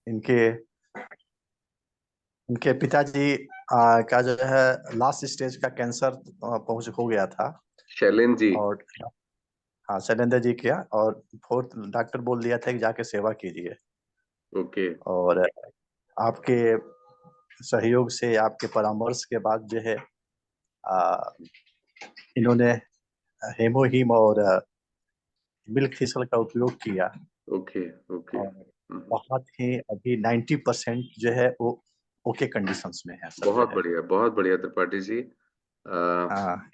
इनके इनके पिताजी का जो है लास्ट स्टेज का कैंसर पहुंच हो गया था। शैलेंद्र जी। और हाँ, शैलेंद्र जी किया, और फोर्थ डॉक्टर बोल दिया था कि जाके सेवा कीजिए। ओके। और आपके सहयोग से, आपके परामर्श के बाद जो है आ, इन्होंने हेमोहीम और मिल्क थिसल का उपयोग किया। ओके। ओके। और बहुत ही अभी 90% जो है वो ओके कंडीशंस में है सब जो बहुत है। बढ़िया, बहुत बढ़िया त्रिपाठी जी। हाँ।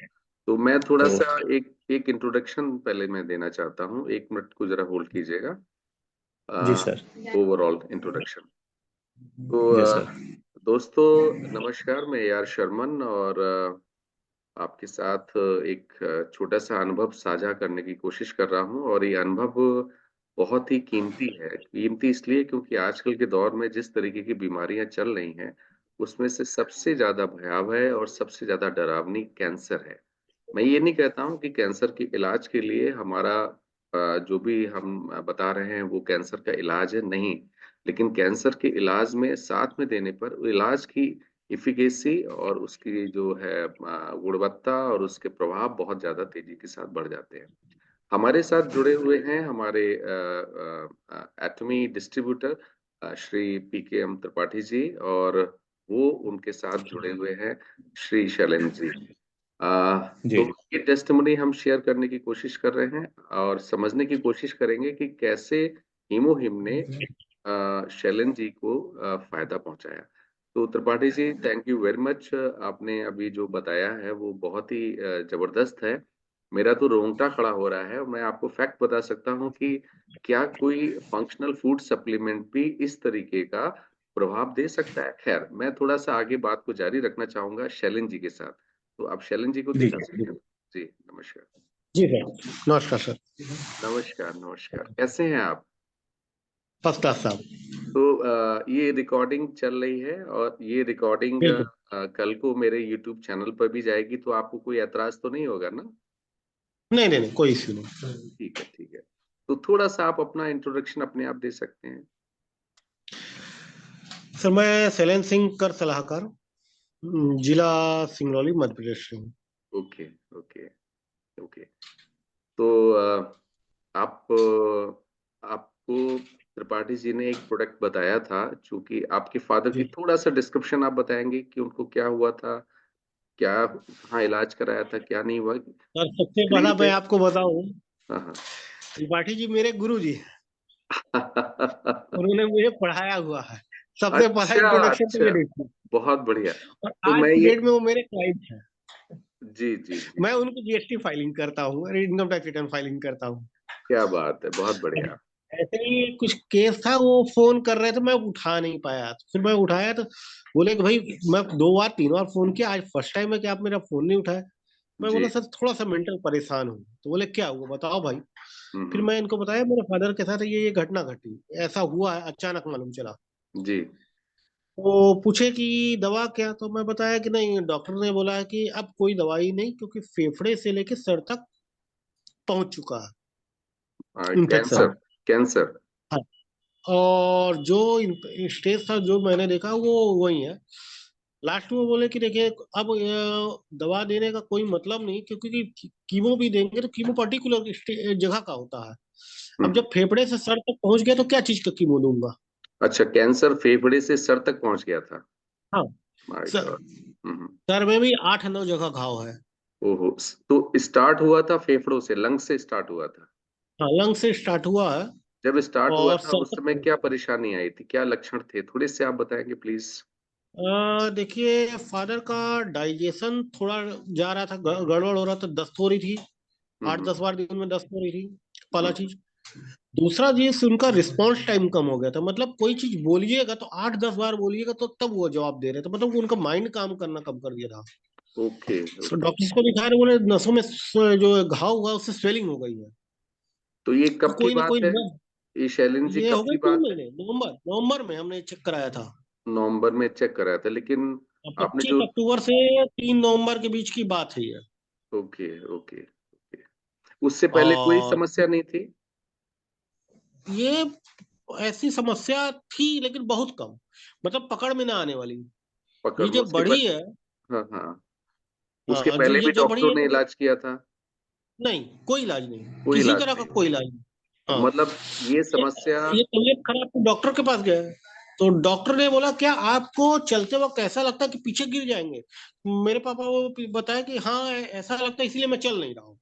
तो मैं थोड़ा तो सा एक एक इंट्रोडक्शन पहले मैं देना चाहता हूँ, 1 मिनट को जरा होल्ड कीजिएगा। जी सर। Overall introduction. तो जी सर। दोस्तों नमस्कार, मैं AR शर्मन, और आपके साथ एक छोटा सा अनुभव साझा करने की कोशिश कर रहा हूँ। और ये अनुभव बहुत ही कीमती है। कीमती इसलिए क्योंकि आजकल के दौर में जिस तरीके की बीमारियां चल रही हैं, उसमें से सबसे ज्यादा भयावह और सबसे ज्यादा डरावनी कैंसर है। मैं ये नहीं कहता हूँ कि कैंसर के इलाज के लिए हमारा जो भी हम बता रहे हैं वो कैंसर का इलाज है, नहीं। लेकिन कैंसर के इलाज में साथ में देने पर इलाज की इफिकेसी और उसकी जो है गुणवत्ता और उसके प्रभाव बहुत ज्यादा तेजी के साथ बढ़ जाते हैं। हमारे साथ जुड़े हुए हैं हमारे एटमी डिस्ट्रीब्यूटर श्री PKM त्रिपाठी जी, और वो उनके साथ जुड़े हुए हैं श्री शैलेंद्र जी। तो जी ये टेस्टिमनी हम शेयर करने की कोशिश कर रहे हैं और समझने की कोशिश करेंगे कि कैसे हीमोहिम ने शैलेंद्र जी को फायदा पहुंचाया। तो Tripathi ji, thank you very much. आपने अभी जो बताया है वो बहुत ही जबरदस्त है। मेरा तो रोंगटा खड़ा हो रहा है, और मैं आपको फैक्ट बता सकता हूँ कि क्या कोई फंक्शनल फूड सप्लीमेंट भी इस तरीके का प्रभाव दे सकता है। खैर, मैं थोड़ा सा आगे बात को जारी रखना चाहूंगा शैलेंद्र जी के साथ। तो आप शैलेंद्र जी को जी दिखा जी। सकते हैं। जी नमस्कार। जी सर, नमस्कार सर। नमस्कार नमस्कार, कैसे हैं आप? फर्स्ट क्लास साहब। तो ये रिकॉर्डिंग चल रही है, और ये रिकॉर्डिंग बिल्कुल। कल को मेरे यूट्यूब चैनल पर भी जाएगी, तो आपको कोई ऐतराज तो नहीं होगा ना? नहीं नहीं नहीं, कोई इश्यू नहीं। ठीक है, ठीक है। तो थोड़ा सा आप अपना इंट्रोडक्शन अपने आप दे सकते हैं। सर, मैं शैलेंद्र सिंह कर सलाहकार, जिला सिंगरौली, मध्य प्रदेश से हूँ। ओके। ओके। ओके। तो आप आपको त्रिपाठी जी ने एक प्रोडक्ट बताया था, चूंकि आपके फादर की जी थोड़ा सा डिस्क्रिप्शन आप बताएंगे कि उनको क्या हुआ था, क्या कहाँ इलाज कराया था, क्या नहीं हुआ सर, सबसे स्क्रीन पहला पे। मैं आपको बताऊं, हाँ हाँ। त्रिपाठी जी मेरे गुरु जी हैं। उन्होंने मुझे पढ़ाया हुआ है। सबसे पहला अच्छा इंट्रोडक्शन तो ये अच्छा, देखिए। बहुत बढ़िया। और तो आज मैं की ये, डेट में वो मेरे क्लाइंट हैं। जी जी जी मैं जी, उनको GST फाइलिंग करता हूँ, इनकम टैक्स रिटर्न फाइलिंग करता हूँ। क्या बात है, बहुत बढ़िया। ऐसे ही कुछ केस था, वो फोन कर रहे थे, मैं उठा नहीं पाया, तो फिर मैं उठाया तो बोले कि भाई, मैं 2 बार 3 बार फोन किया, आज फर्स्ट टाइम है कि आप मेरा फोन नहीं उठाए। मैं जी। बोला सर, थोड़ा सा मेंटल परेशान हूँ। तो बोले क्या हुआ, बताओ भाई। फिर हम्म। मैं इनको बताया मेरे फादर के साथ ये घटना घटी, ऐसा हुआ है, अचानक मालूम चला। जी। तो पूछे कि दवा क्या, तो मैं बताया कि नहीं, डॉक्टर ने बोला है कि अब कोई दवाई नहीं, क्योंकि फेफड़े से लेके सर तक पहुंच चुका है कैंसर। इन्फेक्शन। कैंसर। हाँ। और जो स्टेज था जो मैंने देखा वो वही है। लास्ट में बोले कि देखिए, अब दवा देने का कोई मतलब नहीं, क्योंकि कीमो भी देंगे तो कीमो पर्टिकुलर जगह का होता है। अब हम्म। जब फेफड़े से सर तक पहुंच गया तो क्या चीज का कीमो दूंगा। अच्छा, कैंसर फेफड़े से सर तक पहुंच गया था। हाँ। My sir, God. Hmm. Sir में भी 8-9 जगह घाव है। ओहो। तो स्टार्ट हुआ था फेफड़ों से, लंग से स्टार्ट हुआ था? हाँ, लंग से स्टार्ट हुआ है। जब स्टार्ट हुआ और था सर उस तक समय पहुंच क्या गया। परेशानी आई थी, क्या लक्षण थे, थोड़े से आप बताएंगे प्लीज? देखिए, फादर का डाइजेशन थोड़ा जा रहा था, गड़बड़ हो रहा था, दस्त हो रही थी। आठ हम्म। दस बार दिन में दस्त हो रही थी, पहला हम्म। चीज। दूसरा चीज, उनका रिस्पॉन्स टाइम कम हो गया था। मतलब कोई चीज बोलिएगा तो 8-10 बार बोलिएगा तो तब वो जवाब दे रहे थे, मतलब उनका माइंड काम करना कम कर दिया था। ओके। तो ओके। डॉक्टर्स को दिखा रहे, बोले नसों में जो घाव हुआ है, उससे स्वेलिंग हो गई है। तो ये तो कब की कोई ना बात कोई है? नस, ये शैलेंद्र जी ये हो कब गए की तीन बात है? महीने नवंबर नवंबर में हमने चेक कराया था। नवंबर में चेक कराया था, लेकिन आपने पच्चीस जो, अक्टूबर से 3 नवंबर के बीच की बात है ये। ओके ओके ओके, उससे पहले कोई और समस्या नहीं थी? ये ऐसी समस्या थी लेकिन बहुत कम, मतलब पकड़ में ना आने वाली। पकड़ ये में जब उसके बढ़ी है, हाँ हाँ, उसके हाँ जो पहले ये भी जो बढ़ी डॉक्टरों है ने तो इलाज किया था? नहीं, कोई इलाज नहीं, कोई किसी इलाज तरह का नहीं। कोई इलाज नहीं। तो हाँ, मतलब ये ये समस्या। ये तबीयत खराब तो डॉक्टर के पास गए, तो डॉक्टर ने बोला क्या आपको चलते वक्त ऐसा लगता है कि पीछे गिर जाएंगे? मेरे पापा को बताया कि हाँ ऐसा लगता है, इसीलिए मैं चल नहीं रहा हूँ।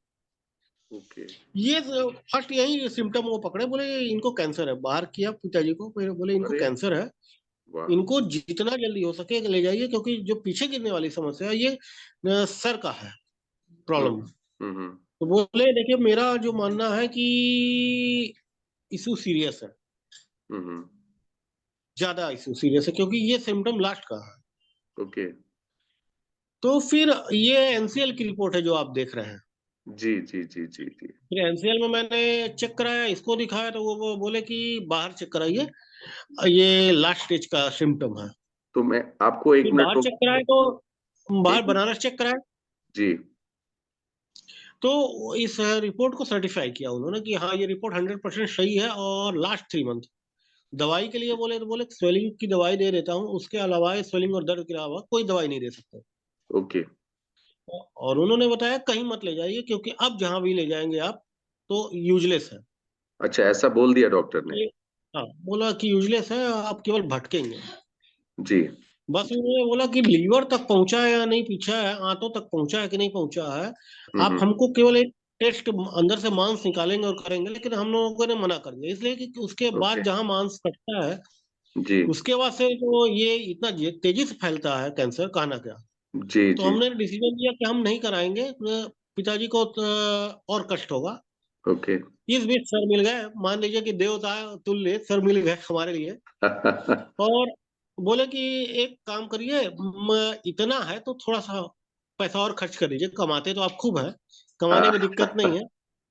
ओके। ये फर्स्ट यही सिम्टम वो पकड़े, बोले इनको कैंसर है। बाहर किया पिताजी को, फिर बोले इनको अरे कैंसर है, वाह। इनको जितना जल्दी हो सके ले जाइए, क्योंकि जो पीछे गिरने वाली समस्या है ये सर का है हम्म प्रॉब्लम। हम्म। तो बोले देखिए मेरा जो मानना है कि इशू सीरियस है, हम्म। ज्यादा इशू सीरियस है, क्योंकि ये सिम्टम लास्ट का है। ओके। तो फिर ये एनसीएल की रिपोर्ट है जो आप देख रहे हैं। जी जी जी जी जी। फिर एनसीएल में मैंने चेक कराया, इसको दिखाया, तो वो बोले कि बाहर चेक कराइए, ये लास्ट स्टेज का सिम्टम है। तो मैं आपको एक फिर मिनट बाहर रोक। चेक कराया तो बाहर एक। बनारस चेक कराया, जी। तो इस रिपोर्ट को सर्टिफाई किया उन्होंने कि हाँ ये रिपोर्ट 100% सही है। और लास्ट 3 मंथ दवाई के लिए बोले, तो बोले स्वेलिंग की दवाई दे देता हूँ, उसके अलावा स्वेलिंग और दर्द के अलावा कोई दवाई नहीं दे सकते। ओके। और उन्होंने बताया कहीं मत ले जाइए, क्योंकि अब जहां भी ले जाएंगे आप तो यूजलेस है। अच्छा, ऐसा बोल दिया डॉक्टर ने? ये हाँ, बोला कि यूजलेस है, आप केवल भटकेंगे। जी। बस उन्होंने बोला कि लीवर तक पहुंचा है या नहीं पहुंचा है, आंतों तक पहुंचा है कि नहीं पहुंचा है, आप हम्म। हमको केवल एक टेस्ट अंदर से मांस निकालेंगे और करेंगे। लेकिन हम लोगों ने मना कर दिया, इसलिए कि उसके ओके। बाद जहां मांस कटता है, जी उसके बाद से तो ये इतना तेजी से फैलता है कैंसर, कहना क्या। जी तो जी। हमने डिसीजन लिया कि हम नहीं कराएंगे, पिताजी को तो और कष्ट होगा। ओके। इस बीच सर मिल गए, मान लीजिए कि देवता तुल्य सर मिल गए हमारे लिए। और बोले कि एक काम करिए, इतना है तो थोड़ा सा पैसा और खर्च कर लीजिए, कमाते तो आप खूब है, कमाने में दिक्कत नहीं है,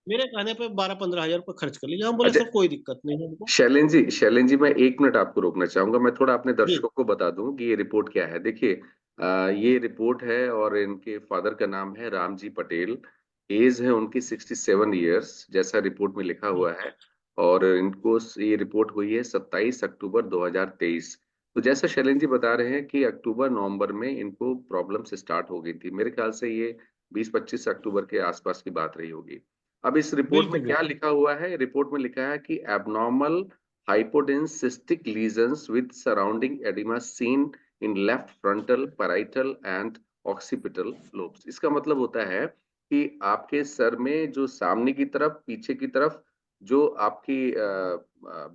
मेरे कहने पे 12-15 हजार रुपये खर्च कर लीजिए। हम बोले अच्छा, सर कोई दिक्कत नहीं है हमको। शैलेंद्र जी, मैं एक मिनट आपको रोकना चाहूंगा। मैं थोड़ा अपने जी दर्शकों को बता दूं कि ये रिपोर्ट क्या है। देखिए, ये रिपोर्ट है और इनके फादर का नाम है रामजी पटेल। एज है उनकी 67 ईयर्स, जैसा रिपोर्ट में लिखा हुआ है। और इनको ये रिपोर्ट हुई है 27 अक्टूबर 2023। तो जैसा शैलेंद्र जी बता रहे हैं कि अक्टूबर नवंबर में इनको प्रॉब्लम स्टार्ट हो गई थी। मेरे ख्याल से ये 20-25 अक्टूबर के आसपास की बात रही होगी। अब इस रिपोर्ट में बिल्कुल क्या बिल्कुल। लिखा हुआ है? रिपोर्ट में लिखा है कि abnormal hypodense cystic lesions with surrounding edema seen in left frontal, parietal and occipital lobes। इसका मतलब होता है कि आपके सर में जो सामने की तरफ, पीछे की तरफ, जो आपकी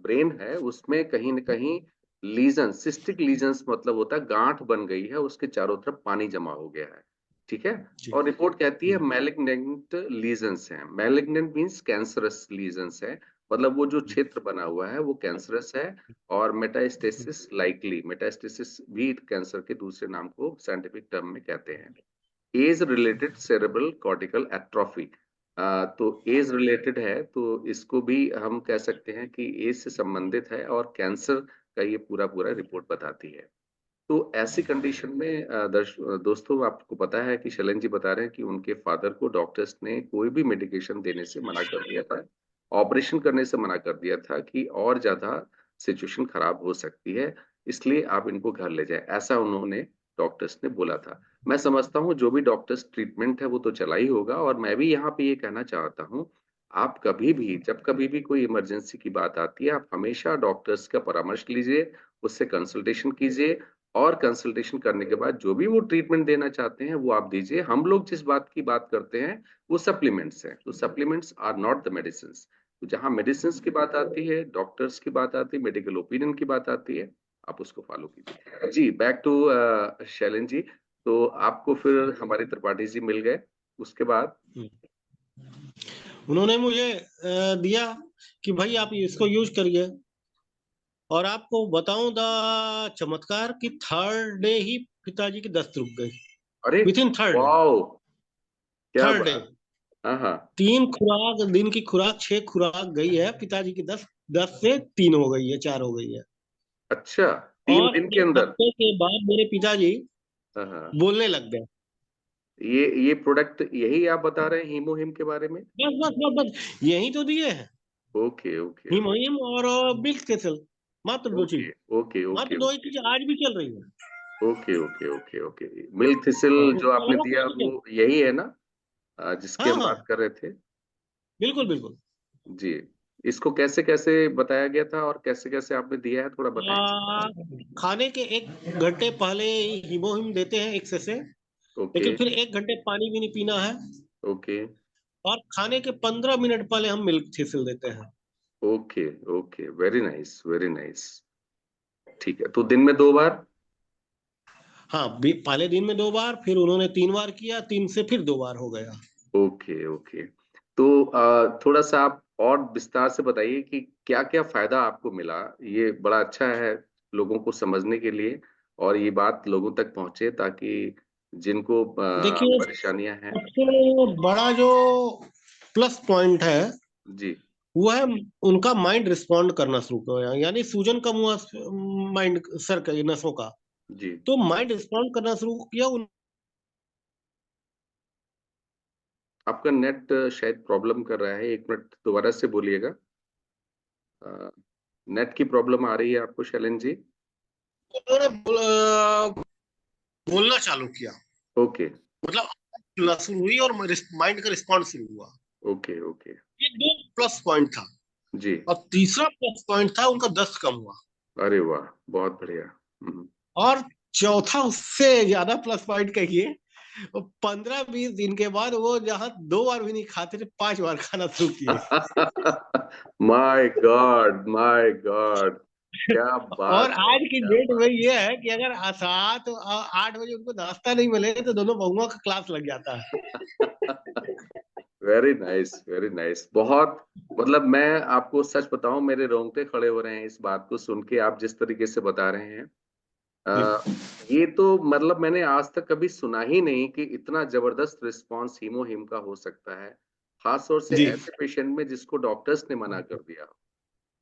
ब्रेन है, उसमें कहीं न कहीं लीजन, सिस्टिक लीजन्स मतलब होता है गांठ बन गई है, उसके चारों तरफ पानी जमा हो गया है। ठीक है। जी। और रिपोर्ट कहती है मैलिग्नेंट लीजन्स हैं। मैलिग्नेंट मींस कैंसरस लीजन्स हैं, मतलब वो जो क्षेत्र बना हुआ है वो कैंसरस है। और मेटास्टेसिस लाइकली, मेटास्टेसिस भी कैंसर के दूसरे नाम को साइंटिफिक टर्म में कहते हैं। Age related cerebral cortical atrophy. तो एज रिलेटेड है तो इसको भी हम कह सकते हैं कि एज से संबंधित है, और कैंसर का ये पूरा पूरा रिपोर्ट बताती है। तो ऐसी कंडीशन में दोस्तों, आपको पता है कि शैलेंद्र जी बता रहे हैं कि उनके फादर को डॉक्टर्स ने कोई भी मेडिकेशन देने से मना कर दिया था, ऑपरेशन करने से मना कर दिया था कि और ज्यादा सिचुएशन खराब हो सकती है, इसलिए आप इनको घर ले जाएं, ऐसा उन्होंने डॉक्टर्स ने बोला था। मैं समझता हूँ जो भी डॉक्टर्स ट्रीटमेंट है वो तो चला ही होगा, और मैं भी यहाँ पे ये कहना चाहता हूँ, आप कभी भी, जब कभी भी कोई इमरजेंसी की बात आती है, आप हमेशा डॉक्टर्स का परामर्श लीजिए, उससे कंसल्टेशन कीजिए, और कंसल्टेशन करने के बाद जो भी वो ट्रीटमेंट देना चाहते हैं वो आप दीजिए। हम लोग जिस बात की बात करते हैं वो सप्लीमेंट्स हैं, तो supplements are not the medicine. तो जहां मेडिसिन की बात आती है, डॉक्टर्स की बात आती है, मेडिकल ओपिनियन की बात आती है, आप उसको फॉलो कीजिए। जी, बैक टू शैलेंद्र जी। तो आपको फिर हमारे त्रिपाठी जी मिल गए, उसके बाद? उन्होंने मुझे दिया कि भाई आप इसको यूज करिए। और आपको बताऊं द चमत्कार की थर्ड डे ही पिताजी की दस्त रुक गई, अरे with in third day. Wow, क्या थर्ड डे, बात। हाँ हाँ। 3 खुराक दिन की खुराक, 6 खुराक गई है पिताजी की, 10 से 3 हो गई है, 4 हो गई है। अच्छा, 3 और दिन के एक अंदर? हफ्ते के बाद मेरे पिताजी हाँ हाँ। बोलने लग गए। ये प्रोडक्ट यही आप बता रहे हैं हीमोहिम के बारे में? बस बस बस बस, यही तो दिए हैं। ओके ओके हिमोहिम और मिल्क थिसल, मात्र दो ओके चीज। ओके ओके मात्र दो ही ओके चीजें आज भी चल रही है। Okay okay okay okay. Milk thistle हाँ, जो उसके आपने अलावा दिया कुछ नहीं वो चल। यही है ना, जिसकी हाँ हम बात हाँ, कर रहे थे? बिल्कुल बिल्कुल। जी। इसको कैसे कैसे बताया गया था और कैसे कैसे आपने दिया है, थोड़ा बताएं। आ, खाने के 1 घंटे पहले हिमोहिम देते हैं एक्सेस से, ओके लेकिन फिर 1 घंटे पानी भी नहीं पीना है। ओके और खाने के 15 मिनट पहले हम मिल्क थिसिल देते हैं। Okay okay, very nice very nice. ठीक है, तो दिन में 2 बार? हाँ, पहले दिन में 2 बार, फिर उन्होंने 3 बार किया, 3 से फिर 2 बार हो गया। Okay okay. तो थोड़ा सा आप और विस्तार से बताइए कि क्या क्या फायदा आपको मिला। ये बड़ा अच्छा है लोगों को समझने के लिए, और ये बात लोगों तक पहुंचे ताकि जिनको देखिए, परेशानियां हैं। सबसे बड़ा जो प्लस पॉइंट है जी वो है उनका माइंड रिस्पॉन्ड करना शुरू कर गया, यानी सूजन कम हुआ माइंड सर का, नसों का। जी। तो माइंड रिस्पॉन्ड करना शुरू किया आपका नेट शायद प्रॉब्लम कर रहा है, 1 मिनट दोबारा से बोलिएगा। नेट की प्रॉब्लम आ रही है आपको शैलेंद्र जी? उन्होंने बोलना चालू किया। ओके मतलब शुरू हुई और माइंड का रिस्पॉन्स शुरू हुआ। Okay okay. ये 2 प्लस पॉइंट था। जी। और तीसरा प्लस पॉइंट था उनका दस्त कम हुआ। अरे वाह, बहुत बढ़िया। और चौथा उससे ज्यादा प्लस पॉइंट कहिए, 15-20 दिन के बाद वो जहाँ 2 बार भी नहीं खाते थे, 5 बार खाना शुरू किए। माय गॉड माय गॉड, क्या और बात है, आज की क्या डेट में बात। ये है कि अगर 7-8 बजे उनको नाश्ता नहीं मिले तो दोनों बहुओं का क्लास लग जाता है। वेरी नाइस वेरी नाइस, बहुत। मतलब मैं आपको सच बताऊं, मेरे रोंगटे खड़े हो रहे हैं इस बात को सुन के, आप जिस तरीके से बता रहे हैं। जी अ, ये तो मतलब मैंने आज तक कभी सुना ही नहीं कि इतना जबरदस्त रिस्पांस हीमोहिम का हो सकता है, खास तौर से जी ऐसे पेशेंट में जिसको डॉक्टर्स ने मना कर दिया।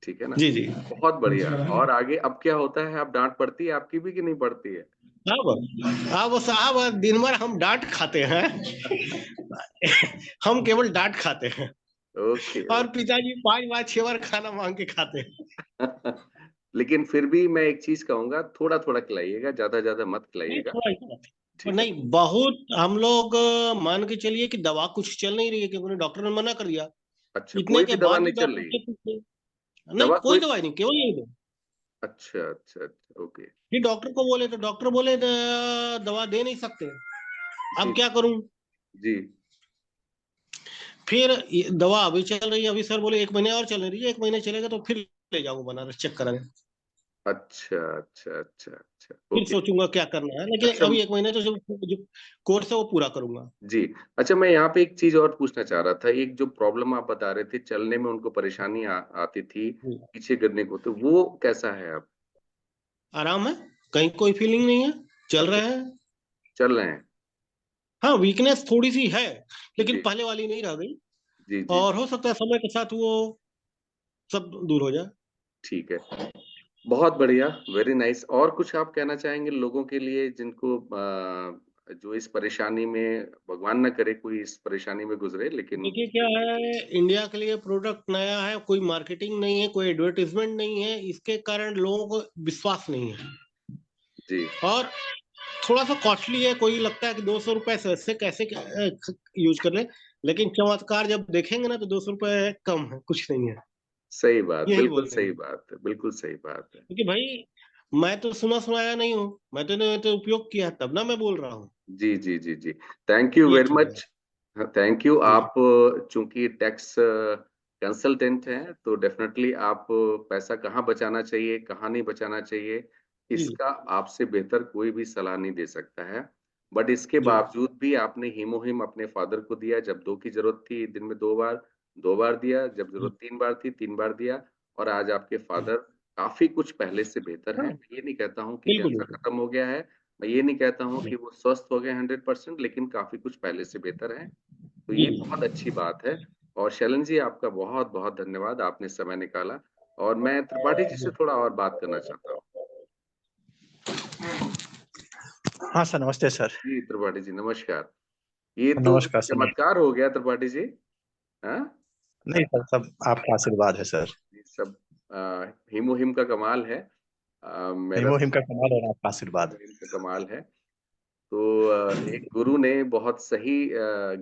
ठीक है ना? जी जी। बहुत बढ़िया। और आगे अब क्या होता है, अब डांट पड़ती है आपकी भी कि नहीं पड़ती है? अब साहब दिन भर हम डांट खाते हैं। हम केवल डांट खाते हैं। ओके और ओके। पिताजी 5 बार 6 बार खाना मांग के खाते हैं। लेकिन फिर भी मैं एक चीज कहूंगा, थोड़ा थोड़ा खिलाइएगा, ज्यादा ज्यादा मत नहीं, खिलाइएगा। थोड़ा ही थोड़ा। ठीक है? नहीं, बहुत हम लोग मान के चलिए कि दवा कुछ चल नहीं रही है क्योंकि डॉक्टर ने मना कर दिया। अच्छा, इतने कोई के भी दवा बाद भी नहीं चल डॉक्टर रही? से पूछते, नहीं दवा कोई कोई? दवाई नहीं, केवल यही दो। अच्छा अच्छा अच्छा, ओके। फिर डॉक्टर को बोले तो डॉक्टर बोले दवा दे नहीं सकते। जी अब क्या करूं? जी। फिर दवा अभी चल रही है, अभी सर बोले 1 महीने और चल रही है, 1 महीने चलेगा तो फिर ले जाऊंगा बनारस चेक कराने। अच्छा अच्छा अच्छा अच्छा, फिर ओके। सोचूंगा क्या करना है, लेकिन अच्छा अभी 1 महीने तो जो कोर्स है वो पूरा करूंगा। जी। अच्छा, मैं यहाँ पे एक चीज और पूछना चाह रहा था। एक जो प्रॉब्लम आप बता रहे थे, चलने में उनको परेशानी आती थी, पीछे गिरने को, तो वो कैसा है अब? आराम है, कहीं कोई फीलिंग नहीं है, चल अच्छा, रहे हैं। चल रहे हैं। हाँ, वीकनेस थोड़ी सी है, लेकिन जी पहले वाली नहीं रह गई। जी जी और जी। हो सकता है समय के साथ वो सब दूर हो जाए। ठीक है, बहुत बढ़िया, वेरी नाइस। और कुछ आप कहना चाहेंगे लोगों के लिए जिनको जो इस परेशानी में, भगवान ना करे कोई इस परेशानी में गुजरे, लेकिन। देखिए क्या है, इंडिया के लिए प्रोडक्ट नया है, कोई मार्केटिंग नहीं है, कोई एडवर्टीजमेंट नहीं है, इसके कारण लोगों को विश्वास नहीं है। जी। और थोड़ा सा कॉस्टली है, कोई लगता है कि 200 रुपए से ऐसे कैसे यूज कर ले, लेकिन चमत्कार जब देखेंगे ना तो 200 रुपए कम है, कुछ नहीं है। सही बात, यही बिल्कुल सही बोलेंगे, बात है, बिल्कुल सही बात है। क्योंकि भाई मैं तो सुना सुनाया नहीं हूँ, मैं तो उपयोग किया है, तब ना मैं बोल रहा हूँ। जी जी जी जी। थैंक यू ये वेरी चीज है। मच। Thank you. जी आप चूंकि टैक्स कंसल्टेंट हैं, तो डेफिनेटली आप पैसा कहाँ बचाना चाहिए, कहाँ नहीं बचाना चाहिए, जी इसका आपसे बेहतर कोई भी सलाह नहीं दे सकता है। बट इसके जी बावजूद भी आपने हीमोहिम अपने फादर को दिया, जब 2 की जरूरत थी दिन में 2 बार, 2 बार दिया, जब जी। जरूरत 3 बार थी 3 बार दिया। और आज आपके फादर काफी कुछ पहले से बेहतर हैं। हाँ, मैं ये नहीं कहता हूँ कि बिल्कुल कैंसर बिल्कुल। खत्म हो गया है, मैं ये नहीं कहता हूँ जी कि वो स्वस्थ हो गए 100%, लेकिन काफी कुछ पहले से बेहतर है। तो जी। ये बहुत अच्छी बात है। और शैलन जी, आपका बहुत बहुत धन्यवाद, आपने समय निकाला। और मैं त्रिपाठी जी से थोड़ा और बात करना चाहता हूँ। हाँ सर, नमस्ते सर। जी त्रिपाठी जी, नमस्कार। ये तो नमस्कार सर। चमत्कार हो गया त्रिपाठी जी। हाँ, नहीं सर, सब आपका आशीर्वाद है सर। सब हिमो हिम का कमाल है। मेरा हिमो हिम का कमाल और आपका आशीर्वाद। हिम का कमाल है। तो एक गुरु ने बहुत सही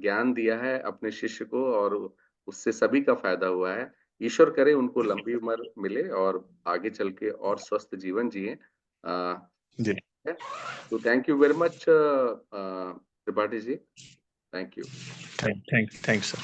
ज्ञान दिया है अपने शिष्य को, और उससे सभी का फायदा हुआ है। ईश्वर करे उनको लंबी उम्र मिले और आगे चल के और स्वस्थ जीवन जिए। जी। तो thank you very much Tripathi ji, thank you. Thank sir.